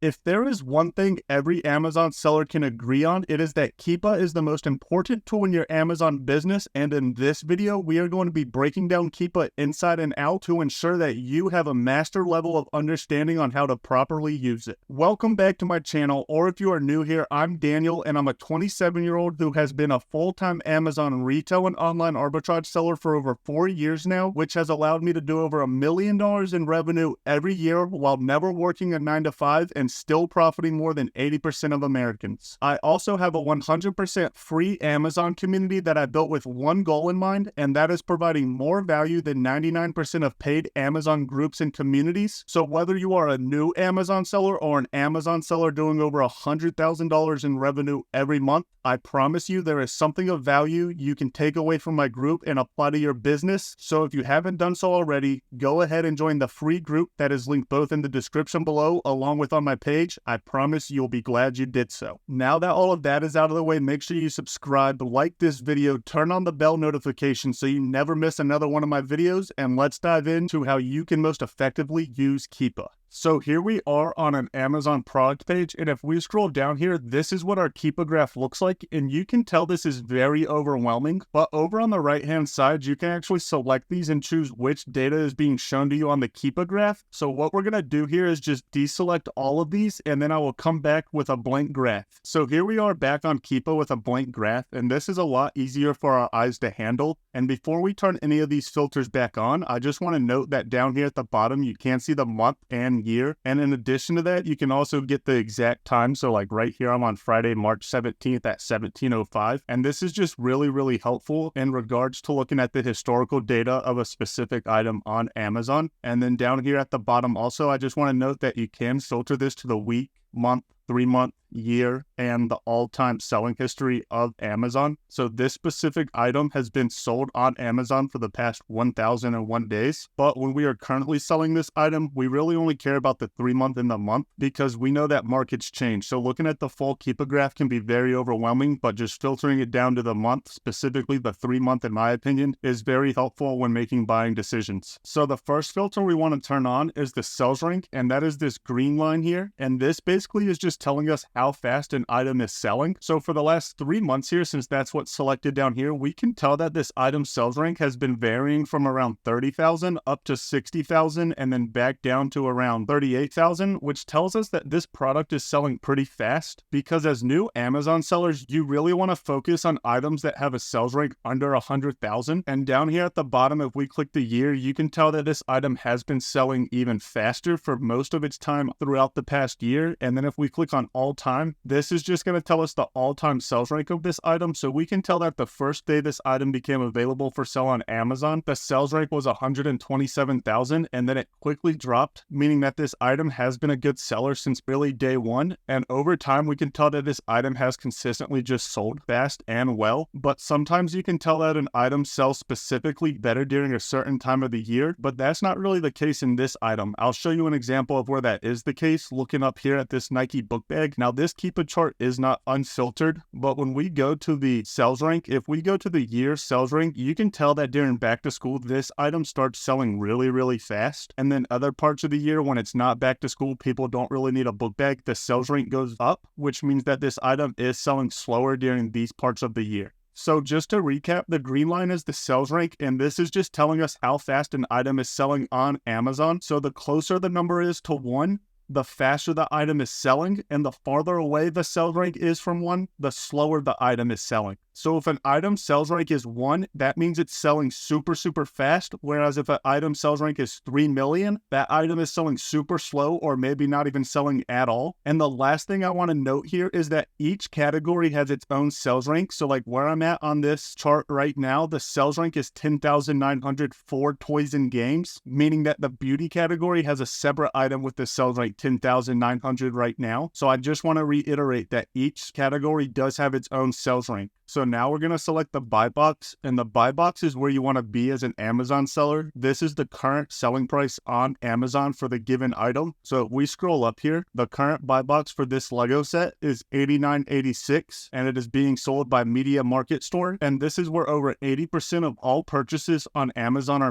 If there is one thing every Amazon seller can agree on, it is that Keepa is the most important tool in your Amazon business, and in this video, we are going to be breaking down Keepa inside and out to ensure that you have a master level of understanding on how to properly use it. Welcome back to my channel, or if you are new here, I'm Daniel, and I'm a 27-year-old who has been a full-time Amazon retail and online arbitrage seller for over 4 years now, which has allowed me to do over $1 million in revenue every year while never working a 9-to-5 and still profiting more than 80% of Americans. I also have a 100% free Amazon community that I built with one goal in mind, and that is providing more value than 99% of paid Amazon groups and communities. So whether you are a new Amazon seller or an Amazon seller doing over $100,000 in revenue every month, I promise you there is something of value you can take away from my group and apply to your business. So if you haven't done so already, go ahead and join the free group that is linked both in the description below along with on my page. I promise you'll be glad you did so. Now that all of that is out of the way, make sure you subscribe, like this video, turn on the bell notification so you never miss another one of my videos, and let's dive into how you can most effectively use Keepa. So here we are on an Amazon product page, and if we scroll down here, this is what our Keepa graph looks like, and you can tell this is very overwhelming, but over on the right hand side, you can actually select these and choose which data is being shown to you on the Keepa graph. So what we're going to do here is just deselect all of these, and then I will come back with a blank graph. So here we are back on Keepa with a blank graph, and this is a lot easier for our eyes to handle. And before we turn any of these filters back on, I just want to note that down here at the bottom, you can see the month and year, and in addition to that, you can also get the exact time. So like right here, I'm on Friday, March 17th at 17:05, and this is just really helpful in regards to looking at the historical data of a specific item on Amazon. And then down here at the bottom also, I just want to note that you can filter this to the week, month, 3-month, year, and the all-time selling history of Amazon. So this specific item has been sold on Amazon for the past 1,001 days. But when we are currently selling this item, we really only care about the 3-month and the month because we know that markets change. So looking at the full Keepa graph can be very overwhelming, but just filtering it down to the month, specifically the 3-month in my opinion, is very helpful when making buying decisions. So the first filter we want to turn on is the sales rank, and that is this green line here. And this basically is just telling us how fast an item is selling. So for the last 3 months here, since that's what's selected down here, we can tell that this item's sales rank has been varying from around 30,000 up to 60,000 and then back down to around 38,000, which tells us that this product is selling pretty fast, because as new Amazon sellers, you really want to focus on items that have a sales rank under 100,000. And down here at the bottom, if we click the year, you can tell that this item has been selling even faster for most of its time throughout the past year. And then if we click on all time, this is just going to tell us the all-time sales rank of this item. So we can tell that the first day this item became available for sale on Amazon, the sales rank was 127,000, and then it quickly dropped, meaning that this item has been a good seller since really day one. And over time, we can tell that this item has consistently just sold fast and well. But sometimes you can tell that an item sells specifically better during a certain time of the year, but that's not really the case in this item. I'll show you an example of where that is the case, looking up here at this Nike book bag. Now this Keepa chart is not unfiltered, but when we go to the sales rank, if we go to the year sales rank, you can tell that during back to school, this item starts selling really fast. And then other parts of the year, when it's not back to school, people don't really need a book bag, the sales rank goes up, which means that this item is selling slower during these parts of the year. So just to recap, the green line is the sales rank, and this is just telling us how fast an item is selling on Amazon. So the closer the number is to 1, the faster the item is selling, and the farther away the sales rank is from 1, the slower the item is selling. So if an item sales rank is 1, that means it's selling super fast, whereas if an item sales rank is 3 million, that item is selling super slow or maybe not even selling at all. And the last thing I want to note here is that each category has its own sales rank. So like where I'm at on this chart right now, the sales rank is 10,900 for toys and games, meaning that the beauty category has a separate item with the sales rank 10,900 right now. So I just want to reiterate that each category does have its own sales rank. So now we're going to select the buy box, and the buy box is where you want to be as an Amazon seller. This is the current selling price on Amazon for the given item. So if we scroll up here, the current buy box for this Lego set is $89.86, and it is being sold by Media Market Store. And this is where over 80% of all purchases on Amazon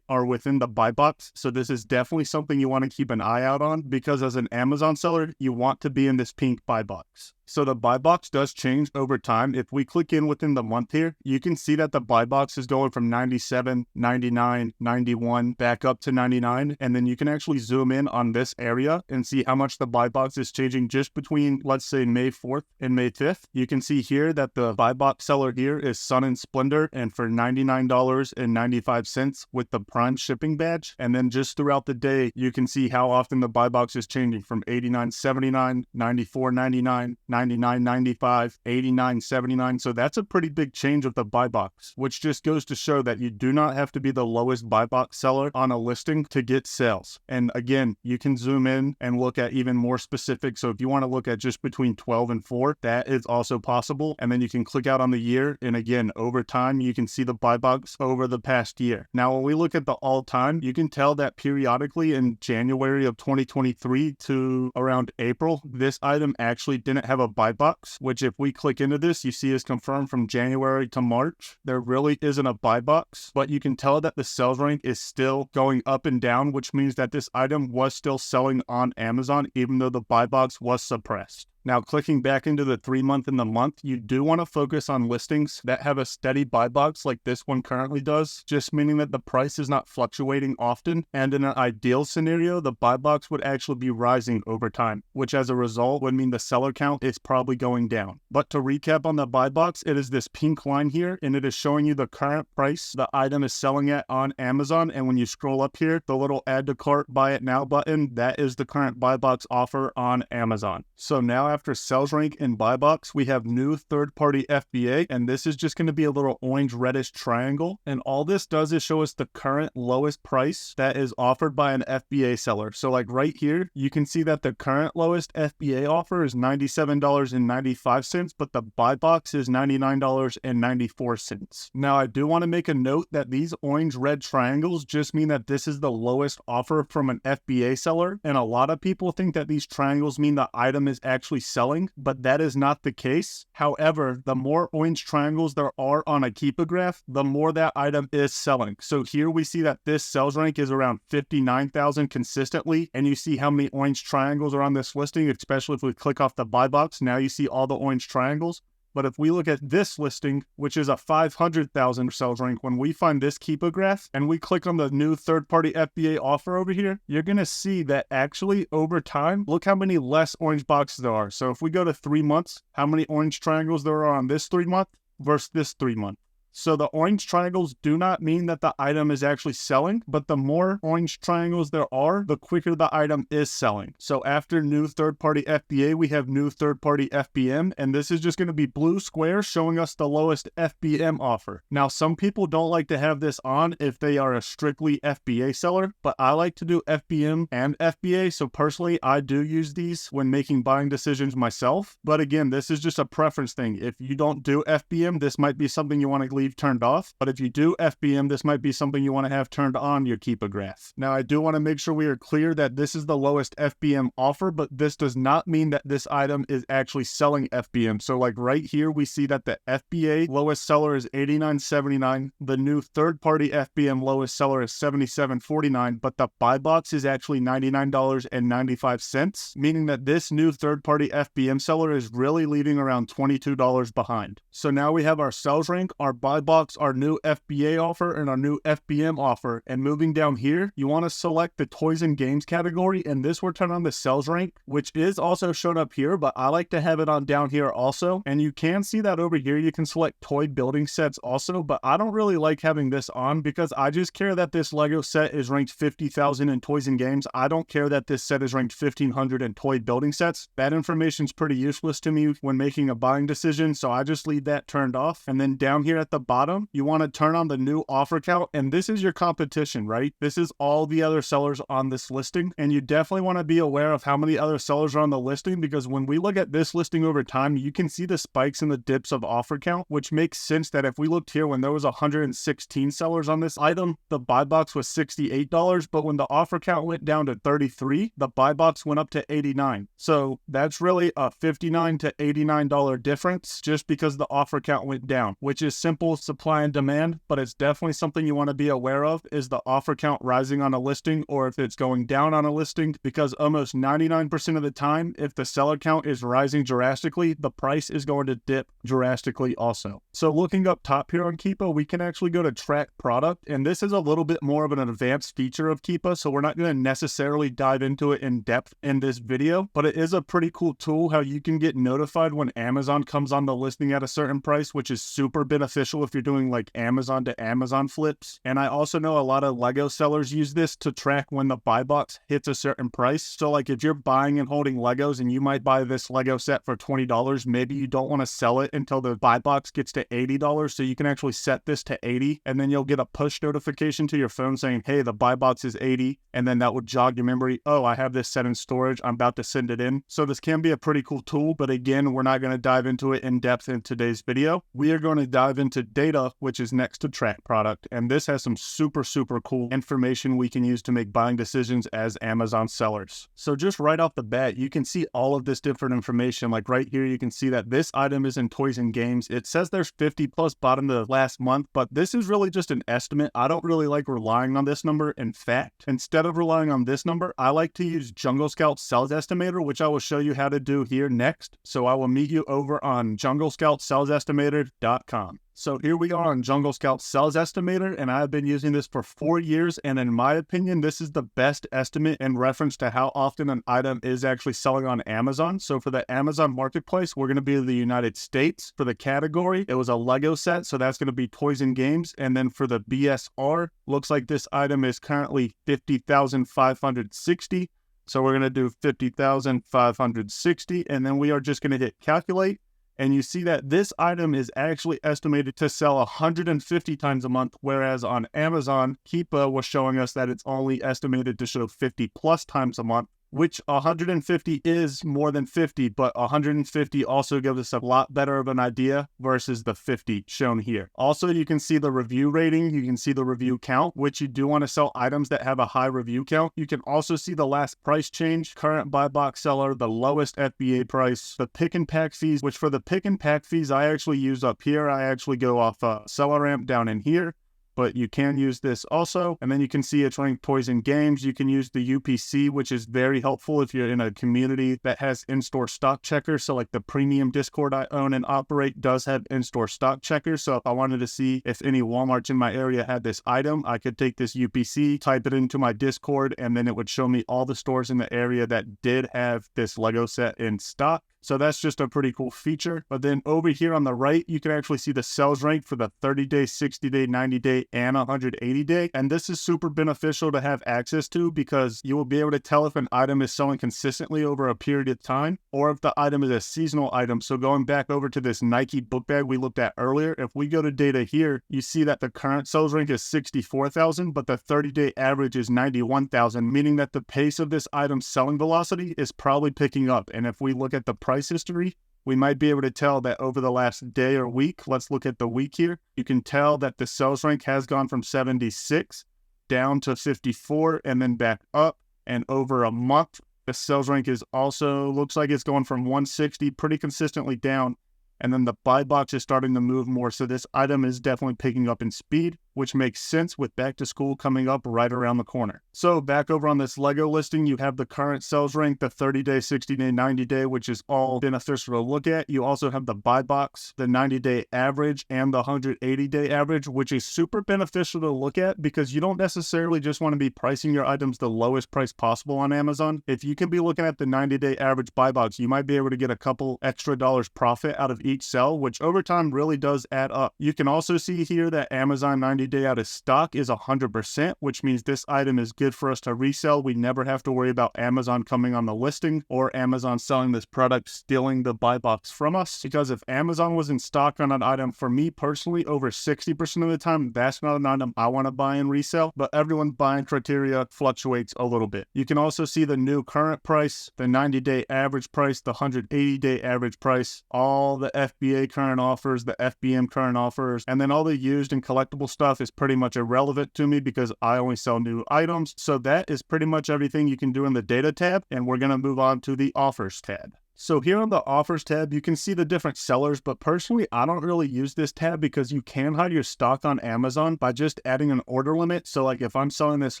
are within the buy box. So this is definitely something you want to keep an eye out on, because as an Amazon seller, you want to be in this pink buy box. So the buy box does change over time. If we click in within the month here, you can see that the buy box is going from 97, 99, 91, back up to 99. And then you can actually zoom in on this area and see how much the buy box is changing just between, let's say, May 4th and May 5th. You can see here that the buy box seller here is Sun and Splendor, and for $99.95 with the Prime shipping badge. And then just throughout the day, you can see how often the buy box is changing from $89.79, $94.99, $99.95, $89.79. So that's a pretty big change of the buy box, which just goes to show that you do not have to be the lowest buy box seller on a listing to get sales. And again, you can zoom in and look at even more specific. So if you want to look at just between 12 and 4, that is also possible. And then you can click out on the year. And again, over time, you can see the buy box over the past year. Now, when we look at the all time, you can tell that periodically in January of 2023 to around April, this item actually didn't have a buy box, which if we click into this, you see is confirmed from January to March. There really isn't a buy box, but you can tell that the sales rank is still going up and down, which means that this item was still selling on Amazon, even though the buy box was suppressed. Now, clicking back into the 3-month and the month, you do want to focus on listings that have a steady buy box like this one currently does, just meaning that the price is not fluctuating often. And in an ideal scenario, the buy box would actually be rising over time, which as a result would mean the seller count is probably going down. But to recap on the buy box, it is this pink line here, and it is showing you the current price the item is selling at on Amazon. And when you scroll up here, the little add to cart, buy it now button, that is the current buy box offer on Amazon. So now after sales rank and buy box, we have new third-party FBA, and this is just going to be a little orange reddish triangle. And all this does is show us the current lowest price that is offered by an FBA seller. So like right here, you can see that the current lowest FBA offer is $97.95, but the buy box is $99.94. Now, I do want to make a note that these orange red triangles just mean that this is the lowest offer from an FBA seller, and a lot of people think that these triangles mean the item is actually selling, but that is not the case. However, the more orange triangles there are on a Keepa graph, the more that item is selling. So here we see that this sales rank is around 59,000 consistently, and you see how many orange triangles are on this listing, especially if we click off the buy box. Now you see all the orange triangles. But if we look at this listing, which is a 500,000 sales rank, when we find this Keepa graph and we click on the new third-party FBA offer over here, you're going to see that actually over time, look how many less orange boxes there are. So if we go to 3 months, how many orange triangles there are on this 3-month versus this 3-month. So the orange triangles do not mean that the item is actually selling, but the more orange triangles there are, the quicker the item is selling. So after new third-party FBA, we have new third-party FBM, and this is just going to be blue squares showing us the lowest FBM offer. Now, some people don't like to have this on if they are a strictly FBA seller, but I like to do FBM and FBA, so personally, I do use these when making buying decisions myself. But again, this is just a preference thing. If you don't do FBM, this might be something you want to leave turned off, but if you do FBM, this might be something you want to have turned on your Keepa graph. Now, I do want to make sure we are clear that this is the lowest FBM offer, but this does not mean that this item is actually selling FBM. So like right here, we see that the FBA lowest seller is $89.79. The new third-party FBM lowest seller is $77.49, but the buy box is actually $99.95, meaning that this new third-party FBM seller is really leaving around $22 behind. So now we have our sales rank, our buy box, our new FBA offer, and our new FBM offer. And moving down here, you want to select the toys and games category, and this will turn on the sales rank, which is also shown up here, but I like to have it on down here also. And you can see that over here, you can select toy building sets also, but I don't really like having this on because I just care that this Lego set is ranked 50,000 in toys and games. I don't care that this set is ranked 1,500 in toy building sets. That information is pretty useless to me when making a buying decision, so I just leave that turned off. And then down here at the bottom, you want to turn on the new offer count, and this is your competition, right? This is all the other sellers on this listing, and you definitely want to be aware of how many other sellers are on the listing, because when we look at this listing over time, you can see the spikes and the dips of offer count, which makes sense that if we looked here when there was 116 sellers on this item, the buy box was $68, but when the offer count went down to 33, the buy box went up to 89. So that's really a $59 to $89 difference just because the offer count went down, which is simple supply and demand, but it's definitely something you want to be aware of, is the offer count rising on a listing or if it's going down on a listing, because almost 99% of the time, if the seller count is rising drastically, the price is going to dip drastically also. So looking up top here on Keepa, we can actually go to track product, and this is a little bit more of an advanced feature of Keepa, so we're not going to necessarily dive into it in depth in this video, but it is a pretty cool tool how you can get notified when Amazon comes on the listing at a certain price, which is super beneficial if you're doing like Amazon to Amazon flips. And I also know a lot of Lego sellers use this to track when the buy box hits a certain price. So like if you're buying and holding Legos and you might buy this Lego set for $20, maybe you don't want to sell it until the buy box gets to $80, so you can actually set this to 80, and then you'll get a push notification to your phone saying, hey, the buy box is 80, and then that would jog your memory, oh, I have this set in storage, I'm about to send it in. So this can be a pretty cool tool, but again, we're not going to dive into it in depth in today's video. We are going to dive into data, which is next to track product, and this has some super cool information we can use to make buying decisions as Amazon sellers. So just right off the bat, you can see all of this different information. Like right here, you can see that this item is in toys and games. It says there's 50 plus bought in the last month, but this is really just an estimate. I don't really like relying on this number. In fact, instead of relying on this number, I like to use Jungle Scout Sales Estimator, which I will show you how to do here next. So I will meet you over on junglescoutssalesestimator.com. So here we are on Jungle Scout Sales Estimator, and I've been using this for 4 years, and in my opinion, this is the best estimate in reference to how often an item is actually selling on Amazon. So for the Amazon Marketplace, we're going to be in the United States. For the category, it was a Lego set, so that's going to be toys and games. And then for the BSR, looks like this item is currently 50,560. So we're going to do 50,560, and then we are just going to hit calculate. And you see that this item is actually estimated to sell 150 times a month, whereas on Amazon, Keepa was showing us that it's only estimated to show 50 plus times a month, which 150 is more than 50, but 150 also gives us a lot better of an idea versus the 50 shown here. Also, you can see the review rating, you can see the review count, which you do want to sell items that have a high review count. You can also see the last price change, current buy box seller, the lowest FBA price, the pick and pack fees, which for the pick and pack fees, I actually use up here. I actually go off seller ramp down in here, but you can use this also. And then you can see it's running toys and games. You can use the UPC, which is very helpful if you're in a community that has in-store stock checkers. So like the premium Discord I own and operate does have in-store stock checkers. So if I wanted to see if any Walmarts in my area had this item, I could take this UPC, type it into my Discord, and then it would show me all the stores in the area that did have this Lego set in stock. So that's just a pretty cool feature. But then over here on the right, you can actually see the sales rank for the 30-day, 60-day, 90-day, and 180-day. And this is super beneficial to have access to because you will be able to tell if an item is selling consistently over a period of time or if the item is a seasonal item. So going back over to this Nike book bag we looked at earlier, if we go to data here, you see that the current sales rank is 64,000, but the 30-day average is 91,000, meaning that the pace of this item's selling velocity is probably picking up. And if we look at the price history, we might be able to tell that over the last day or week, let's look at the week here, you can tell that the sales rank has gone from 76 down to 54 and then back up. And over a month, the sales rank is also, looks like it's going from 160 pretty consistently down. And then the buy box is starting to move more. So this item is definitely picking up in speed, which makes sense with back to school coming up right around the corner. So back over on this Lego listing, you have the current sales rank, the 30-day, 60-day, 90-day, which is all beneficial to look at. You also have the buy box, the 90-day average, and the 180-day average, which is super beneficial to look at because you don't necessarily just want to be pricing your items the lowest price possible on Amazon. If you can be looking at the 90-day average buy box, you might be able to get a couple extra dollars profit out of each sell, which over time really does add up. You can also see here that Amazon 90 90-day out of stock is 100%, which means this item is good for us to resell. We never have to worry about Amazon coming on the listing or Amazon selling this product, stealing the buy box from us. Because if Amazon was in stock on an item, for me personally, over 60% of the time, that's not an item I want to buy and resell, but everyone's buying criteria fluctuates a little bit. You can also see the new current price, the 90-day average price, the 180-day average price, all the FBA current offers, the FBM current offers, and then all the used and collectible stuff is pretty much irrelevant to me because I only sell new items. So that is pretty much everything you can do in the data tab, and we're going to move on to the offers tab. So here on the offers tab, you can see the different sellers, but personally, I don't really use this tab because you can hide your stock on Amazon by just adding an order limit. So like if I'm selling this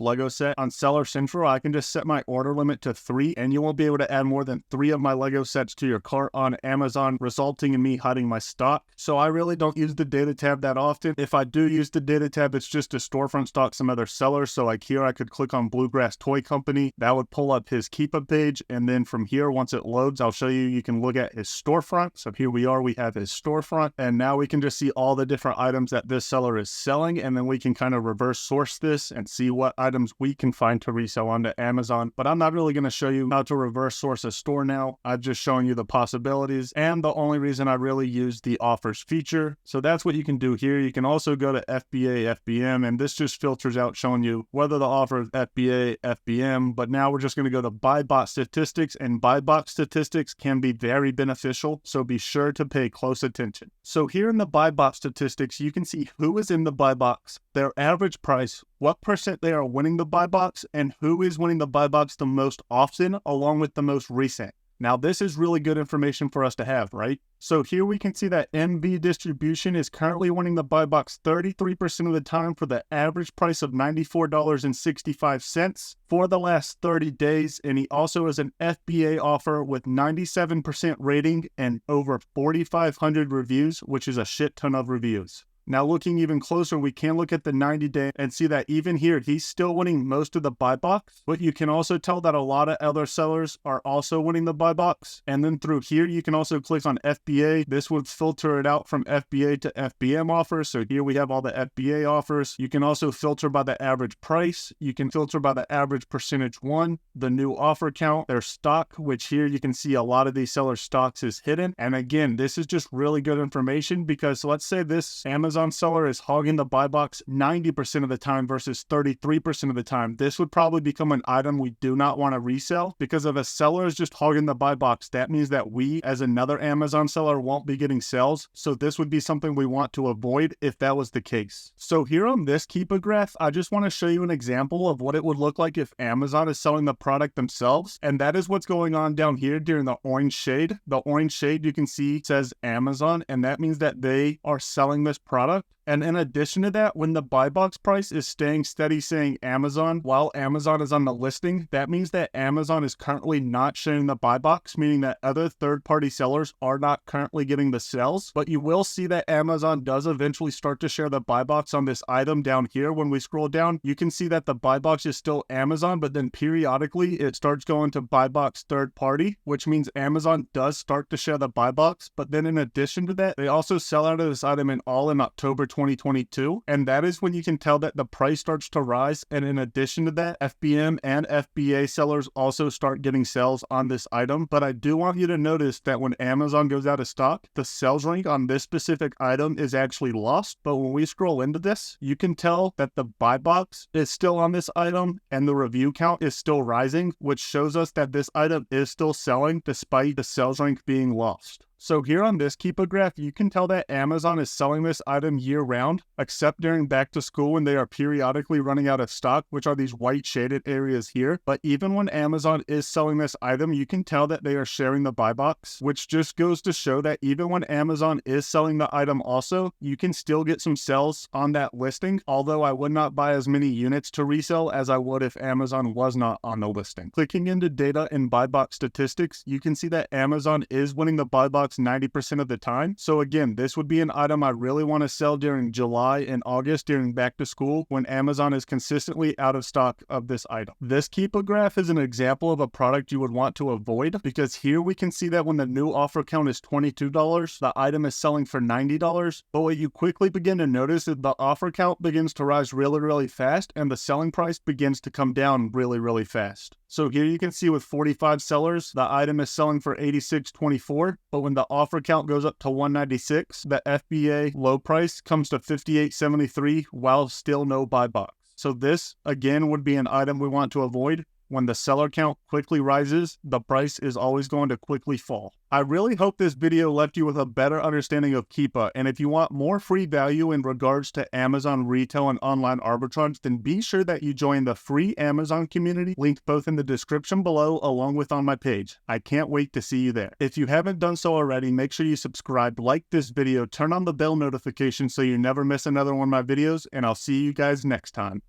Lego set on Seller Central, I can just set my order limit to 3 and you won't be able to add more than 3 of my Lego sets to your cart on Amazon, resulting in me hiding my stock. So I really don't use the data tab that often. If I do use the data tab, it's just to storefront stock some other sellers. So like here, I could click on Bluegrass Toy Company. That would pull up his Keepa page. And then from here, once it loads, I'll show you can look at his storefront. So here we are, we have his storefront, and now we can just see all the different items that this seller is selling, and then we can kind of reverse source this and see what items we can find to resell onto Amazon. But I'm not really going to show you how to reverse source a store now. I'm just showing you the possibilities and the only reason I really use the offers feature. So that's what you can do here. You can also go to FBA, FBM, and this just filters out showing you whether the offer is FBA, FBM, but now we're just going to go to buy box statistics, and buy box statistics can be very beneficial, so be sure to pay close attention. So here in the buy box statistics, you can see who is in the buy box, their average price, what percent they are winning the buy box, and who is winning the buy box the most often, along with the most recent. Now, this is really good information for us to have, right? So here we can see that MV Distribution is currently winning the buy box 33% of the time for the average price of $94.65 for the last 30 days. And he also is an FBA offer with 97% rating and over 4,500 reviews, which is a shit ton of reviews. Now looking even closer, we can look at the 90-day and see that even here, he's still winning most of the buy box, but you can also tell that a lot of other sellers are also winning the buy box. And then through here, you can also click on FBA. This would filter it out from FBA to FBM offers. So here we have all the FBA offers. You can also filter by the average price. You can filter by the average percentage won, the new offer count, their stock, which here you can see a lot of these sellers' stocks is hidden. And again, this is just really good information because let's say this Amazon seller is hogging the buy box 90% of the time versus 33% of the time. This would probably become an item we do not want to resell, because if a seller is just hogging the buy box, that means that we as another Amazon seller won't be getting sales. So this would be something we want to avoid if that was the case. So here on this Keepa graph, I just want to show you an example of what it would look like if Amazon is selling the product themselves. And that is what's going on down here during the orange shade. The orange shade you can see says Amazon, and that means that they are selling this product. And in addition to that, when the buy box price is staying steady saying Amazon while Amazon is on the listing, that means that Amazon is currently not sharing the buy box, meaning that other third-party sellers are not currently getting the sales. But you will see that Amazon does eventually start to share the buy box on this item down here. When we scroll down, you can see that the buy box is still Amazon, but then periodically it starts going to buy box third party, which means Amazon does start to share the buy box. But then in addition to that, they also sell out of this item in October 2022, and that is when you can tell that the price starts to rise. And in addition to that, FBM and FBA sellers also start getting sales on this item. But I do want you to notice that when Amazon goes out of stock, the sales rank on this specific item is actually lost. But when we scroll into this, you can tell that the buy box is still on this item and the review count is still rising, which shows us that this item is still selling despite the sales rank being lost. So here on this Keepa graph, you can tell that Amazon is selling this item year-round, except during back to school when they are periodically running out of stock, which are these white shaded areas here. But even when Amazon is selling this item, you can tell that they are sharing the buy box, which just goes to show that even when Amazon is selling the item also, you can still get some sales on that listing, although I would not buy as many units to resell as I would if Amazon was not on the listing. Clicking into data and buy box statistics, you can see that Amazon is winning the buy box stocks 90% of the time. So again, this would be an item I really want to sell during July and August during back to school when Amazon is consistently out of stock of this item. This Keepa graph is an example of a product you would want to avoid, because here we can see that when the new offer count is $22, the item is selling for $90. But what you quickly begin to notice is the offer count begins to rise really fast and the selling price begins to come down really fast. So here you can see with 45 sellers, the item is selling for $86.24, but when the offer count goes up to 196, the FBA low price comes to $58.73 while still no buy box. So this, again, would be an item we want to avoid. When the seller count quickly rises, the price is always going to quickly fall. I really hope this video left you with a better understanding of Keepa, and if you want more free value in regards to Amazon retail and online arbitrage, then be sure that you join the free Amazon community, linked both in the description below along with on my page. I can't wait to see you there. If you haven't done so already, make sure you subscribe, like this video, turn on the bell notification so you never miss another one of my videos, and I'll see you guys next time.